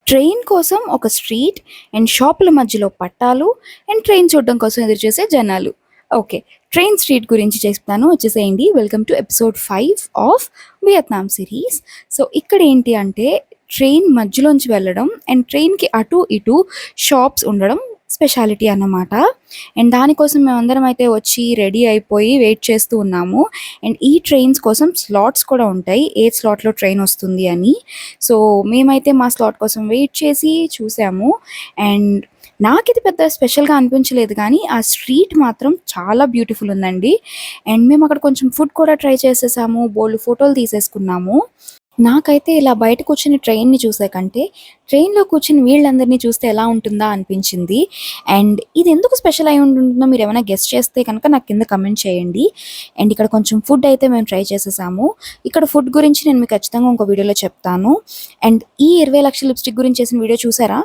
Train కోసం ఒక street and షాపుల మధ్యలో పట్టాలు అండ్ ట్రైన్ చూడడం కోసం ఎదురు చూసే జనాలు. ఓకే. ట్రైన్ స్ట్రీట్ గురించి చెప్తాను వచ్చేసేయండి. Welcome to episode 5 of Vietnam series. So ఇక్కడ ఏంటి అంటే ట్రైన్ మధ్యలోంచి వెళ్ళడం అండ్ ట్రైన్‌కి అటు ఇటు షాప్స్ ఉండడం స్పెషాలిటీ అన్నమాట. అండ్ దానికోసం మేమందరం అయితే వచ్చి రెడీ అయిపోయి వెయిట్ చేస్తూ ఉన్నాము. అండ్ ఈ ట్రైన్స్ కోసం స్లాట్స్ కూడా ఉంటాయి. ఏ స్లాట్‌లో ట్రైన్ వస్తుంది అని. సో మేమైతే మా స్లాట్ కోసం వెయిట్ చేసి చూసాము. అండ్ నాకిది పెద్ద స్పెషల్‌గా అనిపించలేదు కానీ, ఆ స్ట్రీట్ మాత్రం చాలా బ్యూటిఫుల్ ఉందండి. అండ్ మేము అక్కడ కొంచెం ఫుడ్ కూడా ట్రై చేసేసాము. బోలెడు ఫోటోలు తీసేసుకున్నాము. నాకైతే ఇలా బయట కూర్చొని ట్రైన్‌ని చూసే కంటే, ట్రైన్‌లో కూర్చొని వీళ్ళందరిని చూస్తే ఎలా ఉంటుందా అనిపించింది. అండ్ ఇది ఎందుకు స్పెషల్ అయి ఉంటుందో మీరేమైనా గెస్ చేస్తే కనుక నాకు కింద కమెంట్ చేయండి. అండ్ ఇక్కడ కొంచెం ఫుడ్ అయితే మేము ట్రై చేసేసాము. ఇక్కడ ఫుడ్ గురించి నేను మీకు ఖచ్చితంగా ఇంకో వీడియోలో చెప్తాను. అండ్ ఈ 20 లక్షల లిప్‌స్టిక్ గురించి చేసిన వీడియో చూసారా?